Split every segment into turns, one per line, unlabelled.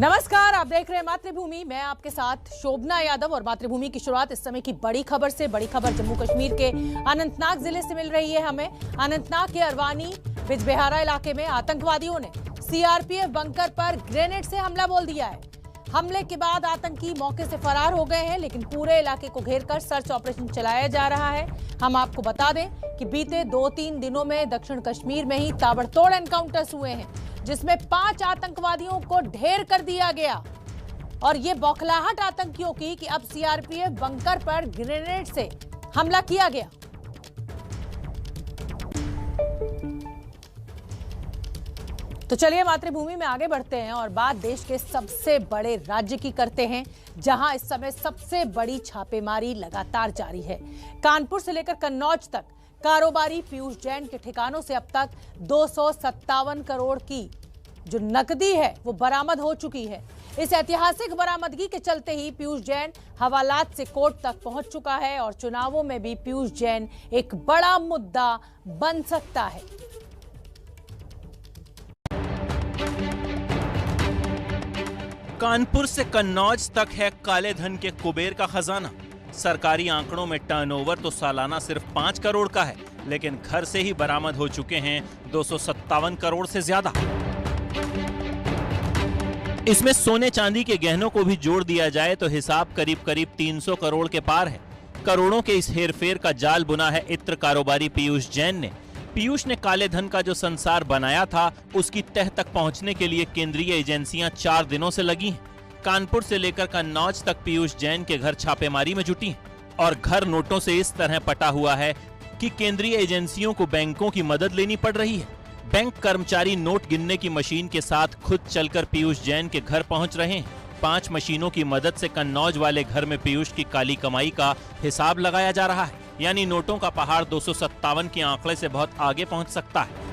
नमस्कार, आप देख रहे हैं मातृभूमि। मैं आपके साथ शोभना यादव और मातृभूमि की शुरुआत इस समय की बड़ी खबर से। बड़ी खबर जम्मू कश्मीर के अनंतनाग जिले से मिल रही है हमें। अनंतनाग के अरवानी बिजबेहारा इलाके में आतंकवादियों ने सीआरपीएफ बंकर पर ग्रेनेड से हमला बोल दिया है। हमले के बाद आतंकी मौके से फरार हो गए हैं, लेकिन पूरे इलाके को घेरकर सर्च ऑपरेशन चलाया जा रहा है। हम आपको बता दें कि बीते 2-3 दिनों में दक्षिण कश्मीर में ही ताबड़तोड़ एनकाउंटर्स हुए हैं, जिसमें 5 आतंकवादियों को ढेर कर दिया गया। और ये बौखलाहट आतंकियों की कि अब सीआरपीएफ बंकर पर ग्रेनेड से हमला किया गया। तो चलिए मातृभूमि में आगे बढ़ते हैं और बात देश के सबसे बड़े राज्य की करते हैं, जहां इस समय सबसे बड़ी छापेमारी लगातार जारी है। कानपुर से लेकर कन्नौज तक कारोबारी पीयूष जैन के ठिकानों से अब तक 257 करोड़ की जो नकदी है वो बरामद हो चुकी है। इस ऐतिहासिक बरामदगी के चलते ही पीयूष जैन हवालात से कोर्ट तक पहुंच चुका है और चुनावों में भी पीयूष जैन एक बड़ा मुद्दा बन सकता है।
कानपुर से कन्नौज तक है काले धन के कुबेर का खजाना। सरकारी आंकड़ों में टर्नओवर तो सालाना सिर्फ 5 करोड़ का है, लेकिन घर से ही बरामद हो चुके हैं 257 करोड़ से ज्यादा। इसमें सोने चांदी के गहनों को भी जोड़ दिया जाए तो हिसाब करीब करीब 300 करोड़ के पार है। करोड़ों के इस हेरफेर का जाल बुना है इत्र कारोबारी पीयूष जैन ने। पीयूष ने काले धन का जो संसार बनाया था, उसकी तह तक पहुंचने के लिए केंद्रीय एजेंसियां 4 दिनों से लगी हैं। कानपुर से लेकर कन्नौज तक पीयूष जैन के घर छापेमारी में जुटी हैं और घर नोटों से इस तरह पटा हुआ है कि केंद्रीय एजेंसियों को बैंकों की मदद लेनी पड़ रही है। बैंक कर्मचारी नोट गिनने की मशीन के साथ खुद चलकर पीयूष जैन के घर पहुंच रहे हैं। 5 मशीनों की मदद से कन्नौज वाले घर में पीयूष की काली कमाई का हिसाब लगाया जा रहा है। यानी नोटों का पहाड़ 257 के आंकड़े से बहुत आगे पहुंच सकता है।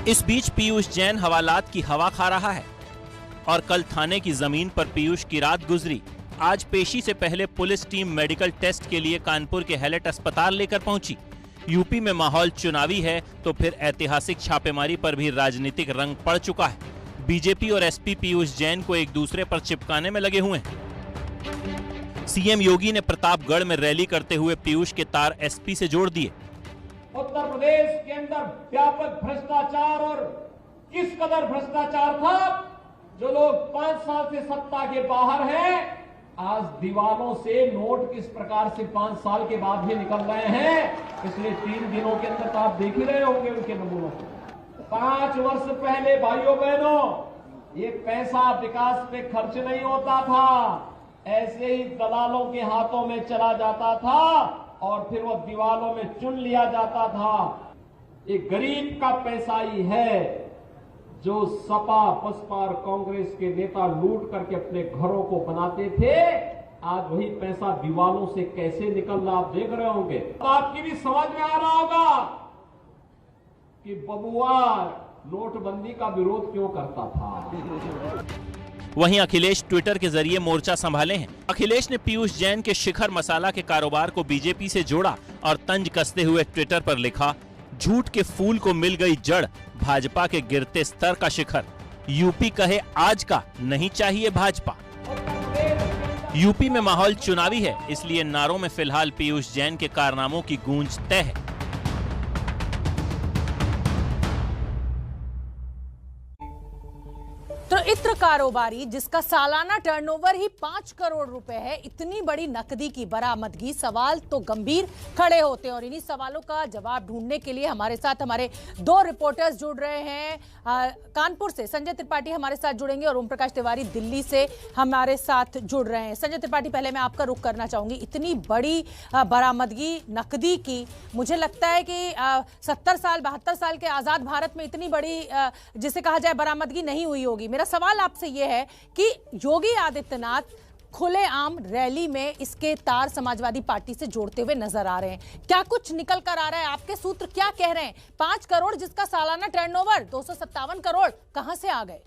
इस बीच पीयूष जैन हवालात की हवा खा रहा है और कल थाने की जमीन पर पीयूष की रात गुजरी। आज पेशी से पहले पुलिस टीम मेडिकल टेस्ट के लिए कानपुर के हैलेट अस्पताल लेकर पहुंची। यूपी में माहौल चुनावी है तो फिर ऐतिहासिक छापेमारी पर भी राजनीतिक रंग पड़ चुका है। बीजेपी और एसपी पीयूष जैन को एक दूसरे पर चिपकाने में लगे हुए हैं। सीएम योगी ने प्रतापगढ़ में रैली करते हुए पीयूष के तार एसपी से जोड़ दिए।
उत्तर प्रदेश के अंदर व्यापक भ्रष्टाचार, और किस कदर भ्रष्टाचार था, जो लोग 5 साल से सत्ता के बाहर हैं, आज दीवारों से नोट किस प्रकार से 5 साल के बाद भी निकल रहे हैं। पिछले 3 दिनों के अंदर तो आप देख ही रहे होंगे उनके नमूनों को। 5 वर्ष पहले भाइयों बहनों, ये पैसा विकास पे खर्च नहीं होता था, ऐसे ही दलालों के हाथों में चला जाता था और फिर वो दीवालों में चुन लिया जाता था। ये गरीब का पैसा ही है जो सपा, बसपा और कांग्रेस के नेता लूट करके अपने घरों को बनाते थे। आज वही पैसा दीवालों से कैसे निकल रहा आप देख रहे होंगे। तो आपकी भी समझ में आ रहा होगा कि बबुआ नोटबंदी का विरोध क्यों करता था।
वहीं अखिलेश ट्विटर के जरिए मोर्चा संभाले हैं। अखिलेश ने पीयूष जैन के शिखर मसाला के कारोबार को बीजेपी से जोड़ा और तंज कसते हुए ट्विटर पर लिखा, झूठ के फूल को मिल गई जड़, भाजपा के गिरते स्तर का शिखर। यूपी कहे आज का नहीं चाहिए भाजपा। यूपी में माहौल चुनावी है, इसलिए नारों में फिलहाल पीयूष जैन के कारनामों की गूंज तय है।
तो इत्र कारोबारी जिसका सालाना टर्नओवर ही 5 करोड़ रुपए है, इतनी बड़ी नकदी की बरामदगी, सवाल तो गंभीर खड़े होते हैं। और इन्हीं सवालों का जवाब ढूंढने के लिए हमारे साथ हमारे 2 रिपोर्टर्स जुड़ रहे हैं। कानपुर से संजय त्रिपाठी हमारे साथ जुड़ेंगे और ओम प्रकाश तिवारी दिल्ली से हमारे साथ जुड़ रहे हैं। संजय त्रिपाठी, पहले मैं आपका रुख करना चाहूंगी। इतनी बड़ी बरामदगी नकदी की, मुझे लगता है कि 70 साल 72 साल के आजाद भारत में इतनी बड़ी जिसे कहा जाए बरामदगी नहीं हुई होगी। मेरा सवाल आपसे यह है कि योगी आदित्यनाथ खुलेआम रैली में इसके तार समाजवादी पार्टी से जोड़ते हुए नजर आ रहे हैं, क्या कुछ निकल कर आ रहा है? आपके सूत्र क्या कह रहे हैं? 5 करोड़ जिसका सालाना टर्नओवर 257 करोड़ कहां से आ गए?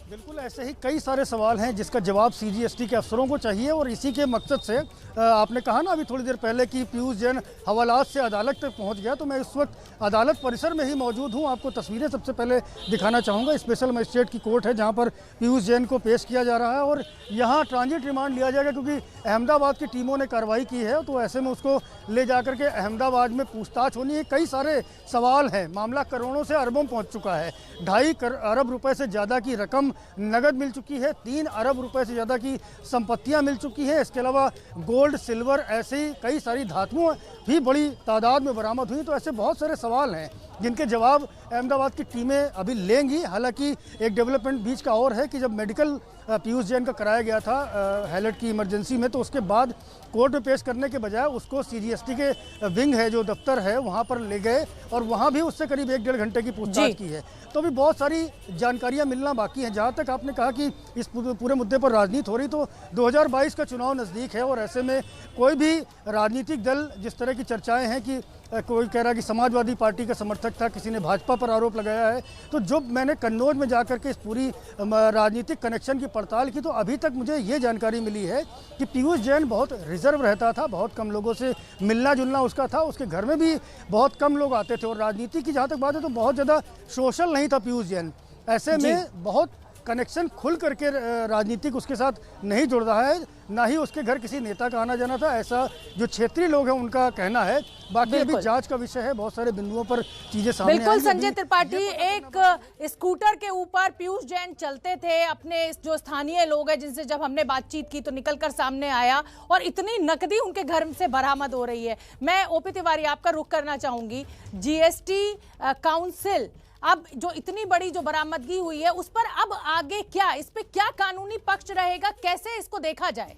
बिल्कुल ऐसे ही कई सारे सवाल हैं जिसका जवाब सीजीएसटी के अफसरों को चाहिए और इसी के मकसद से आपने कहा ना अभी थोड़ी देर पहले कि पीयूष जैन हवालात से अदालत तक पहुंच गया, तो मैं इस वक्त अदालत परिसर में ही मौजूद हूं। आपको तस्वीरें सबसे पहले दिखाना चाहूँगा। स्पेशल मजिस्ट्रेट की कोर्ट है जहाँ पर पीयूष जैन को पेश किया जा रहा है और यहाँ ट्रांजिट रिमांड लिया जाएगा क्योंकि अहमदाबाद की टीमों ने कार्रवाई की है, तो ऐसे में उसको ले जा करके अहमदाबाद में पूछताछ होनी है। कई सारे सवाल हैं, मामला करोड़ों से अरबों पहुँच चुका है। 2.5 अरब रुपये से ज़्यादा की रकम नगद मिल चुकी है, 3 अरब रुपए से ज़्यादा की संपत्तियां मिल चुकी है। इसके अलावा गोल्ड, सिल्वर, ऐसे ही कई सारी धातुएं भी बड़ी तादाद में बरामद हुई। तो ऐसे बहुत सारे सवाल हैं जिनके जवाब अहमदाबाद की टीमें अभी लेंगी। हालांकि एक डेवलपमेंट बीच का और है कि जब मेडिकल पीयूष जैन का कराया गया था हैलट की इमरजेंसी में, तो उसके बाद कोर्ट में पेश करने के बजाय उसको सीजीएसटी के विंग है जो दफ्तर है वहाँ पर ले गए और वहाँ भी उससे करीब 1-1.5 घंटे की पूछताछ की है। तो अभी बहुत सारी जानकारियाँ मिलना बाकी हैं। जहाँ तक आपने कहा कि इस पूरे मुद्दे पर राजनीति हो रही, तो 2022 का चुनाव नज़दीक है और ऐसे में कोई भी राजनीतिक दल, जिस तरह की चर्चाएँ हैं कि कोई कह रहा है कि समाजवादी पार्टी का समर्थक था, किसी ने भाजपा पर आरोप लगाया है, तो जो मैंने कन्नौज में जाकर के इस पूरी राजनीतिक कनेक्शन की पड़ताल की, तो अभी तक मुझे ये जानकारी मिली है कि पीयूष जैन बहुत रिजर्व रहता था, बहुत कम लोगों से मिलना जुलना उसका था, उसके घर में भी बहुत कम लोग आते थे और राजनीति की जहाँ तक बात है तो बहुत ज़्यादा सोशल नहीं था पीयूष जैन। ऐसे में बहुत कनेक्शन खुल करके राजनीतिक उसके साथ नहीं जुड़ रहा है, ना ही उसके घर किसी नेता का आना जाना था, ऐसा जो क्षेत्रीय लोग हैं उनका कहना है। बाकी अभी जांच का विषय है, बहुत सारे बिंदुओं पर चीजें सामने आएंगी।
बिल्कुल संजय त्रिपाठी, एक स्कूटर के ऊपर पीयूष जैन चलते थे, अपने जो स्थानीय लोग हैं जिनसे जब हमने बातचीत की तो निकलकर सामने आया और इतनी नकदी उनके घर से बरामद हो रही है। मैं ओपी तिवारी आपका रुख करना चाहूंगी। जीएसटी काउंसिल अब जो इतनी बड़ी जो बरामदगी हुई है उस पर अब आगे क्या, इस पे क्या कानूनी पक्ष रहेगा, कैसे इसको देखा जाए?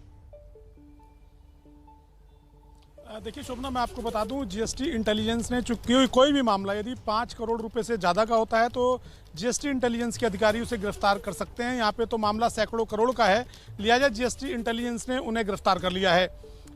देखिए शोभना, मैं आपको बता दूं, जीएसटी इंटेलिजेंस ने चूंकि कोई भी मामला यदि 5 करोड़ रुपए से ज़्यादा का होता है तो जीएसटी इंटेलिजेंस के अधिकारी उसे गिरफ्तार कर सकते हैं। यहाँ पे तो मामला सैकड़ों करोड़ का है, लिहाजा जीएसटी इंटेलिजेंस ने उन्हें गिरफ्तार कर लिया है।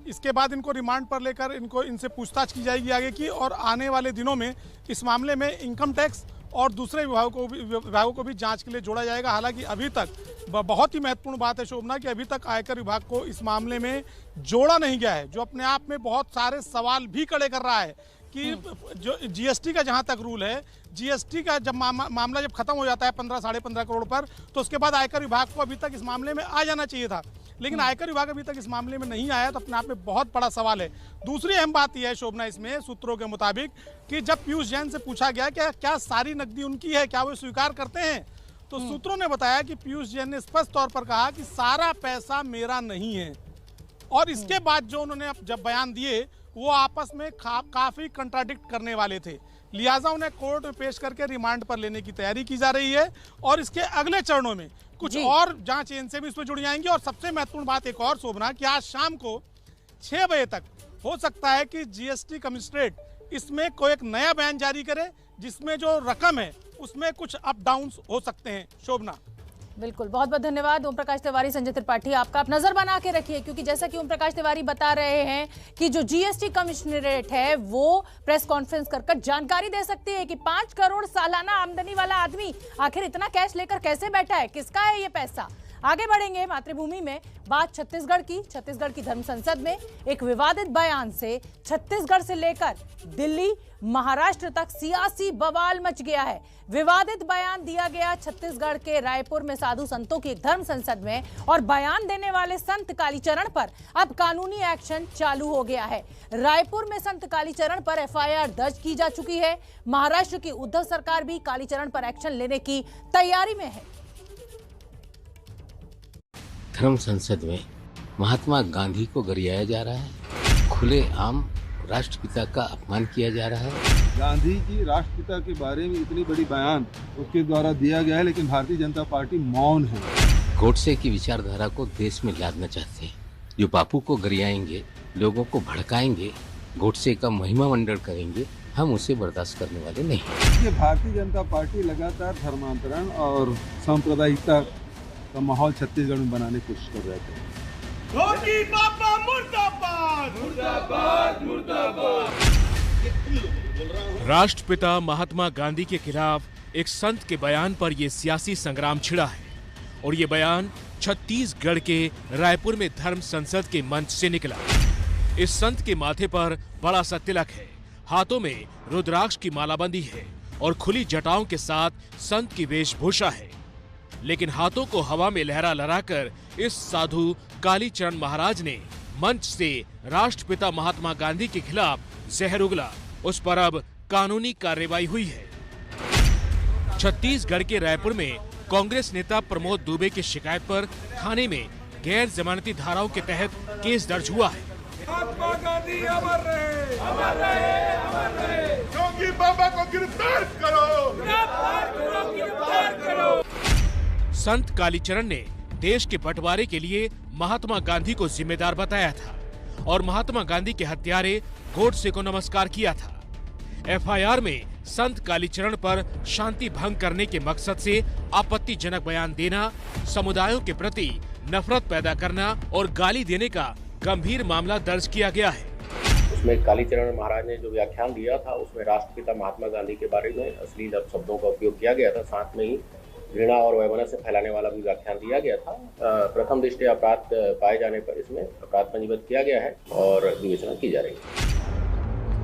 इसके बाद इनको रिमांड पर लेकर इनसे पूछताछ की जाएगी आगे की, और आने वाले दिनों में इस मामले में इनकम टैक्स और दूसरे विभागों को भी जांच के लिए जोड़ा जाएगा। हालांकि अभी तक बहुत ही महत्वपूर्ण बात है शोभना कि अभी तक आयकर विभाग को इस मामले में जोड़ा नहीं गया है, जो अपने आप में बहुत सारे सवाल भी खड़े कर रहा है कि जो जीएसटी का जहां तक रूल है, जीएसटी का जब मामला जब खत्म हो जाता है 15-15.5 करोड़ पर, तो उसके बाद आयकर विभाग को अभी तक इस मामले में आ जाना चाहिए था, लेकिन आयकर विभाग अभी तक इस मामले में नहीं आया, तो अपने आप में बहुत बड़ा सवाल है। दूसरी अहम बात यह है शोभना इसमें सूत्रों के मुताबिक कि जब पीयूष जैन से पूछा गया कि क्या सारी नकदी उनकी है, क्या वो स्वीकार करते हैं, तो सूत्रों ने बताया कि पीयूष जैन ने स्पष्ट तौर पर कहा कि सारा पैसा मेरा नहीं है। और इसके बाद जो उन्होंने जब बयान दिए वो आपस में काफी कंट्राडिक्ट करने वाले थे, लिहाजा उन्हें कोर्ट में पेश करके रिमांड पर लेने की तैयारी की जा रही है और इसके अगले चरणों में कुछ और जांच एजेंसी भी इसमें जुड़ जाएंगी। और सबसे महत्वपूर्ण बात एक और शोभना कि आज शाम को 6 बजे तक हो सकता है कि जीएसटी कमिश्नरेट इसमें कोई एक नया बयान जारी करे जिसमें जो रकम है उसमें कुछ अप डाउन हो सकते हैं। शोभना,
बिल्कुल, बहुत बहुत धन्यवाद ओम प्रकाश तिवारी। संजय त्रिपाठी, आपका आप नजर बना के रखिए, क्योंकि जैसा कि ओम प्रकाश तिवारी बता रहे हैं कि जो जीएसटी कमिश्नरेट है वो प्रेस कॉन्फ्रेंस कर जानकारी दे सकती है कि 5 करोड़ सालाना आमदनी वाला आदमी आखिर इतना कैश लेकर कैसे बैठा है, किसका है ये पैसा। आगे बढ़ेंगे मातृभूमि में, बात छत्तीसगढ़ की। छत्तीसगढ़ की धर्म संसद में एक विवादित बयान से छत्तीसगढ़ से लेकर दिल्ली, महाराष्ट्र तक सियासी बवाल मच गया है। विवादित बयान दिया गया छत्तीसगढ़ के रायपुर में साधु संतों की एक धर्म संसद में, और बयान देने वाले संत कालीचरण पर अब कानूनी एक्शन चालू हो गया है। रायपुर में संत कालीचरण पर एफआईआर दर्ज की जा चुकी है। महाराष्ट्र की उद्धव सरकार भी कालीचरण पर एक्शन लेने की तैयारी में है।
धर्म संसद में महात्मा गांधी को गरियाया जा रहा है, खुलेआम राष्ट्रपिता का अपमान किया जा रहा है।
गांधी जी राष्ट्रपिता के बारे में इतनी बड़ी बयान उसके द्वारा दिया गया है, लेकिन भारतीय जनता पार्टी मौन है।
गोडसे की विचारधारा को देश में लादना चाहते हैं, जो बापू को गरियाएंगे, लोगों को भड़काएंगे, गोडसे का महिमा मंडन करेंगे, हम उसे बर्दाश्त करने वाले नहीं।
ये भारतीय जनता पार्टी लगातार धर्मांतरण और सांप्रदायिकता का माहौल छत्तीसगढ़ में बनाने की कोशिश कर रहे थे।
राष्ट्रपिता महात्मा गांधी के खिलाफ एक संत के बयान पर यह सियासी संग्राम छिड़ा है। और ये बयान छत्तीसगढ़ के रायपुर में धर्म संसद के मंच से निकला। इस संत के माथे पर बड़ा सा तिलक है, हाथों में रुद्राक्ष की मालाबंदी है और खुली जटाओं के साथ संत की वेशभूषा है। लेकिन हाथों को हवा में लहरा लहराकर इस साधु कालीचरण महाराज ने मंच से राष्ट्रपिता महात्मा गांधी के खिलाफ जहर उगला। उस पर अब कानूनी कार्रवाई हुई है। छत्तीसगढ़ के रायपुर में कांग्रेस नेता प्रमोद दुबे की शिकायत पर थाने में गैर जमानती धाराओं के तहत केस दर्ज हुआ है।
महात्मा गांधी अमर रहे, अमर रहे, अमर रहे। योगी बाबा को गिरफ्तार करो, गिरफ्तार करो, गिरफ्तार करो।
संत कालीचरण ने देश के बंटवारे के लिए महात्मा गांधी को जिम्मेदार बताया था और महात्मा गांधी के हत्यारे गोडसे को नमस्कार किया था। एफआईआर में संत कालीचरण पर शांति भंग करने के मकसद से आपत्तिजनक बयान देना, समुदायों के प्रति नफरत पैदा करना और गाली देने का गंभीर मामला दर्ज किया गया है।
उसमें कालीचरण महाराज ने जो व्याख्यान दिया था उसमें राष्ट्रपिता महात्मा गांधी के बारे में अश्लील शब्दों का उपयोग किया गया था। साथ में ही घृणा और वैमनस्य फैलाने वाला भी व्याख्यान दिया गया था। प्रथम दृष्टया अपराध पाए जाने पर इसमें अपराध पंजीबद्ध किया गया है और विवेचना की जा रही है।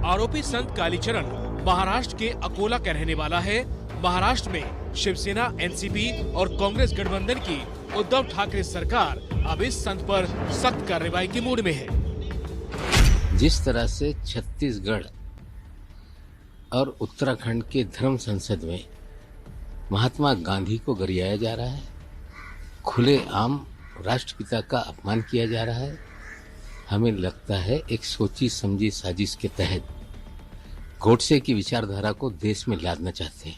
आरोपी संत कालीचरण महाराष्ट्र के अकोला का रहने वाला है। महाराष्ट्र में शिवसेना, एनसीपी और कांग्रेस गठबंधन की उद्धव ठाकरे सरकार अब इस संत पर सख्त कार्रवाई के मूड में है।
जिस तरह से छत्तीसगढ़ और उत्तराखंड के धर्म संसद में महात्मा गांधी को गरियाया जा रहा है, खुलेआम राष्ट्रपिता का अपमान किया जा रहा है, हमें लगता है एक सोची समझी साजिश के तहत गोडसे की विचारधारा को देश में लादना चाहते हैं।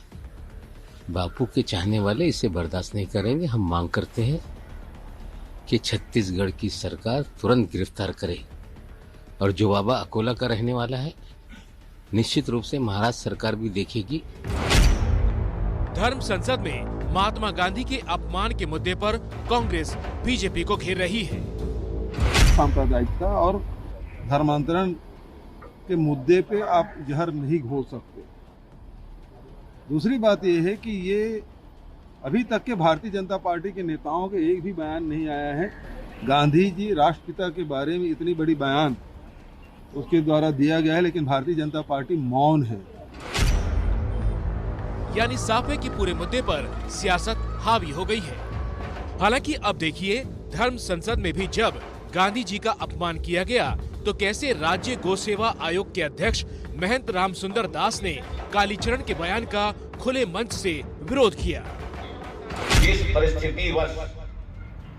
बापू के चाहने वाले इसे बर्दाश्त नहीं करेंगे। हम मांग करते हैं कि छत्तीसगढ़ की सरकार तुरंत गिरफ्तार करे और जो बाबा अकोला का रहने वाला है निश्चित रूप से महाराष्ट्र सरकार भी देखेगी।
धर्म संसद में महात्मा गांधी के अपमान के मुद्दे पर कांग्रेस बीजेपी को घेर रही है।
सांप्रदायिकता और धर्मांतरण के मुद्दे पे आप जहर नहीं घोल सकते। दूसरी बात यह है कि ये अभी तक के भारतीय जनता पार्टी के नेताओं के एक भी बयान नहीं आया है। गांधी जी राष्ट्रपिता के बारे में इतनी बड़ी बयान उसके द्वारा दिया गया है, लेकिन भारतीय जनता पार्टी मौन है।
यानी साफ है कि पूरे मुद्दे पर सियासत हावी हो गई है। हालांकि अब देखिए, धर्म संसद में भी जब गांधी जी का अपमान किया गया तो कैसे राज्य गौ सेवा आयोग के अध्यक्ष महंत रामसुंदर दास ने कालीचरण के बयान का खुले मंच से विरोध किया।
जिस परिस्थिति वश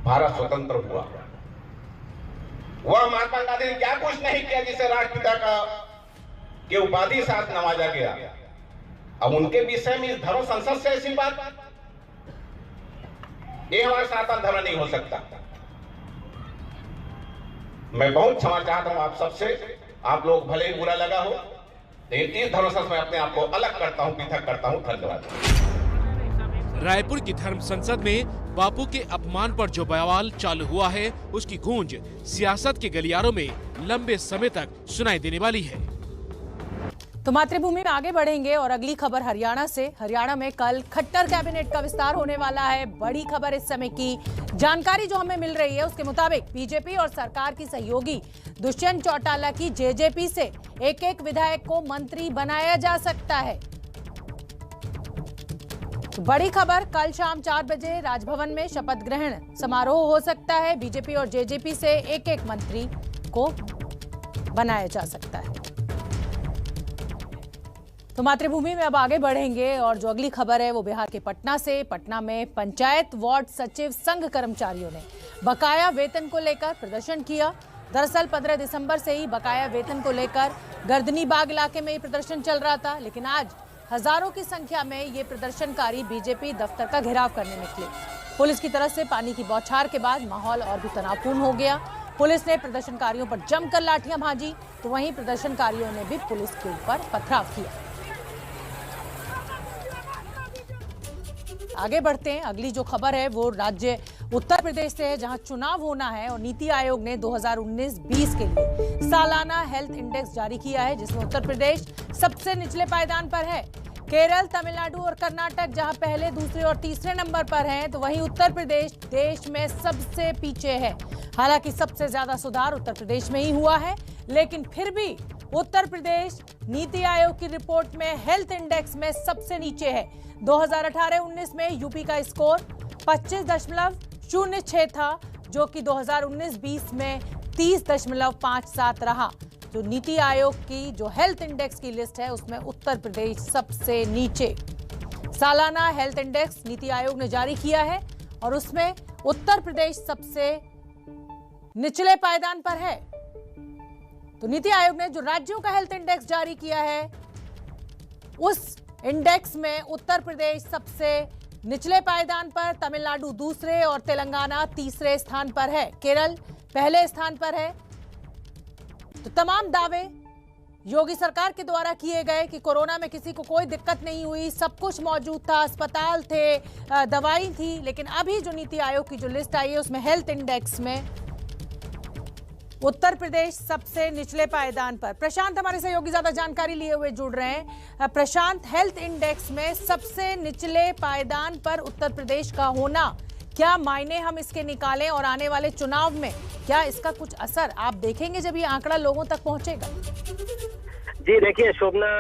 भारत स्वतंत्र हुआ, वह महात्मा गांधी ने क्या कुछ नहीं किया जिसे राष्ट्रपिता का के उपाधि साथ नवाजा गया। अब उनके विषय में धर्म संसद से ऐसी बात, ये हमारे सनातन धर्म नहीं हो सकता। मैं बहुत क्षमा चाहता हूं आप सबसे, आप लोग भले ही बुरा लगा हो, लेकिन इस धर्म संसद में अपने आप को अलग करता हूं, पृथक करता हूं। धन्यवाद।
रायपुर की धर्म संसद में बापू के अपमान पर जो बवाल चालू हुआ है, उसकी गूंज सियासत के गलियारों में लंबे समय तक सुनाई देने वाली है।
तो मातृभूमि में आगे बढ़ेंगे और अगली खबर हरियाणा से। हरियाणा में कल खट्टर कैबिनेट का विस्तार होने वाला है। बड़ी खबर इस समय की जानकारी जो हमें मिल रही है उसके मुताबिक बीजेपी और सरकार की सहयोगी दुष्यंत चौटाला की जेजेपी से एक एक विधायक को मंत्री बनाया जा सकता है। तो बड़ी खबर, कल शाम 4 बजे राजभवन में शपथ ग्रहण समारोह हो सकता है। बीजेपी और जेजेपी से एक एक मंत्री को बनाया जा सकता है। तो मातृभूमि में अब आगे बढ़ेंगे और जो अगली खबर है वो बिहार के पटना से। पटना में पंचायत वार्ड सचिव संघ कर्मचारियों ने बकाया वेतन को लेकर प्रदर्शन किया। दरअसल 15 दिसंबर से ही बकाया वेतन को लेकर गर्दनी बाग इलाके में ये प्रदर्शन चल रहा था, लेकिन आज हजारों की संख्या में ये प्रदर्शनकारी बीजेपी दफ्तर का घेराव करने निकले। पुलिस की तरफ से पानी की बौछार के बाद माहौल और भी तनावपूर्ण हो गया। पुलिस ने प्रदर्शनकारियों पर जमकर लाठियां भांजी, तो वहीं प्रदर्शनकारियों ने भी पुलिस के ऊपर पथराव किया। आगे बढ़ते हैं। अगली जो खबर है वो राज्य उत्तर प्रदेश से है, जहां चुनाव होना है और नीति आयोग ने 2019-20 के लिए सालाना हेल्थ इंडेक्स जारी किया है, जिसमें उत्तर प्रदेश सबसे निचले पायदान पर है। केरल, तमिलनाडु और कर्नाटक जहां पहले, दूसरे और तीसरे नंबर पर हैं, तो वहीं उत्तर प्रदेश देश में सबसे पीछे है। हालांकि सबसे ज्यादा सुधार उत्तर प्रदेश में ही हुआ है, लेकिन फिर भी उत्तर प्रदेश नीति आयोग की रिपोर्ट में हेल्थ इंडेक्स में सबसे नीचे है। 2018-19 में यूपी का स्कोर 25.06 था, जो कि 2019-20 में 30.57 रहा। जो नीति आयोग की जो हेल्थ इंडेक्स की लिस्ट है, उसमें उत्तर प्रदेश सबसे नीचे। सालाना हेल्थ इंडेक्स नीति आयोग ने जारी किया है और उसमें उत्तर प्रदेश सबसे निचले पायदान पर है। तो नीति आयोग ने जो राज्यों का हेल्थ इंडेक्स जारी किया है, उस इंडेक्स में उत्तर प्रदेश सबसे निचले पायदान पर, तमिलनाडु दूसरे और तेलंगाना तीसरे स्थान पर है। केरल पहले स्थान पर है। तो तमाम दावे योगी सरकार के द्वारा किए गए कि कोरोना में किसी को कोई दिक्कत नहीं हुई, सब कुछ मौजूद था, अस्पताल थे, दवाई थी, लेकिन अभी जो नीति आयोग की जो लिस्ट आई है, उसमें हेल्थ इंडेक्स में उत्तर प्रदेश सबसे निचले पायदान पर। प्रशांत हमारे सहयोगी ज्यादा जानकारी लिए हुए जुड़ रहे हैं। प्रशांत, हेल्थ इंडेक्स में सबसे निचले पायदान पर उत्तर प्रदेश का होना, क्या मायने हम इसके निकालें और आने वाले चुनाव में क्या इसका कुछ असर आप देखेंगे जब ये आंकड़ा लोगों तक पहुंचेगा?
जी देखिए शोभना,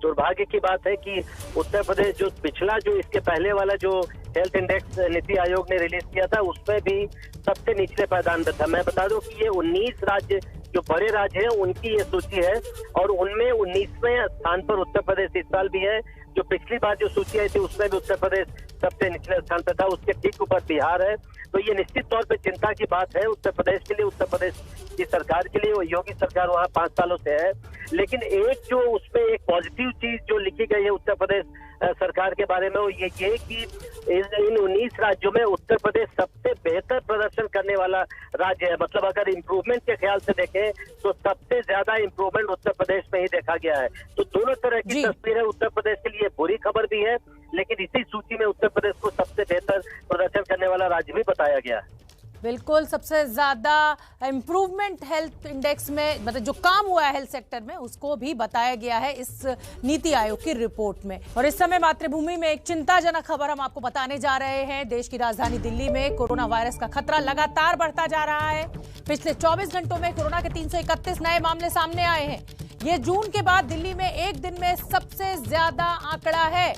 दुर्भाग्य की बात है कि उत्तर प्रदेश जो पिछला, जो इसके पहले वाला जो हेल्थ इंडेक्स नीति आयोग ने रिलीज किया था, उसमें भी सबसे निचले पायदान पर था। मैं बता दूं कि ये 19 राज्य जो बड़े राज्य हैं, उनकी ये सूची है और उनमें 19वें स्थान पर उत्तर प्रदेश इस साल भी है। जो पिछली बार जो सूची आई थी, उसमें भी उत्तर प्रदेश सबसे निचले स्थान पर था, उसके ठीक ऊपर बिहार है। तो ये निश्चित तौर पे चिंता की बात है उत्तर प्रदेश के लिए, उत्तर प्रदेश की सरकार के लिए। योगी सरकार वहाँ 5 सालों से है, लेकिन एक जो उसमें एक पॉजिटिव चीज जो लिखी गई है उत्तर प्रदेश सरकार के बारे में, वो ये कि इन 19 राज्यों में उत्तर प्रदेश सबसे बेहतर प्रदर्शन करने वाला राज्य है। मतलब अगर इम्प्रूवमेंट के ख्याल से देखें तो सबसे ज्यादा इम्प्रूवमेंट उत्तर प्रदेश में ही देखा गया है। तो दोनों तरह की तस्वीर है। उत्तर प्रदेश के लिए बुरी खबर भी है, लेकिन इसी सूची में उत्तर प्रदेश को सबसे बेहतर प्रदर्शन करने वाला राज्य भी बताया गया है।
बिल्कुल, सबसे ज्यादा इम्प्रूवमेंट हेल्थ इंडेक्स में, मतलब जो काम हुआ है हेल्थ सेक्टर में, उसको भी बताया गया है इस नीति आयोग की रिपोर्ट में। और इस समय मातृभूमि में एक चिंताजनक खबर हम आपको बताने जा रहे हैं। देश की राजधानी दिल्ली में कोरोना वायरस का खतरा लगातार बढ़ता जा रहा है। पिछले 24 घंटों में कोरोना के 331 नए मामले सामने आए हैं। ये जून के बाद दिल्ली में एक दिन में सबसे ज्यादा आंकड़ा है।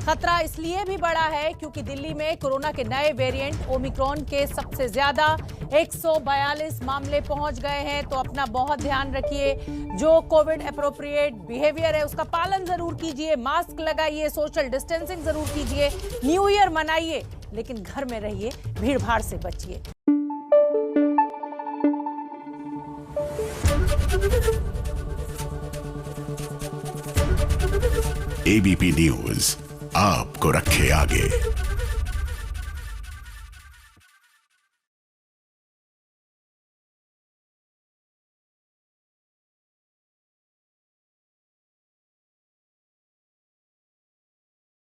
खतरा इसलिए भी बढ़ा है क्योंकि दिल्ली में कोरोना के नए वेरिएंट ओमिक्रॉन के सबसे ज्यादा 142 मामले पहुंच गए हैं। तो अपना बहुत ध्यान रखिए, जो कोविड एप्रोप्रिएट बिहेवियर है उसका पालन जरूर कीजिए, मास्क लगाइए, सोशल डिस्टेंसिंग जरूर कीजिए, न्यू ईयर मनाइए, लेकिन घर में रहिए, भीड़ भाड़ से बचिए।
एबीपी न्यूज आपको रखे आगे।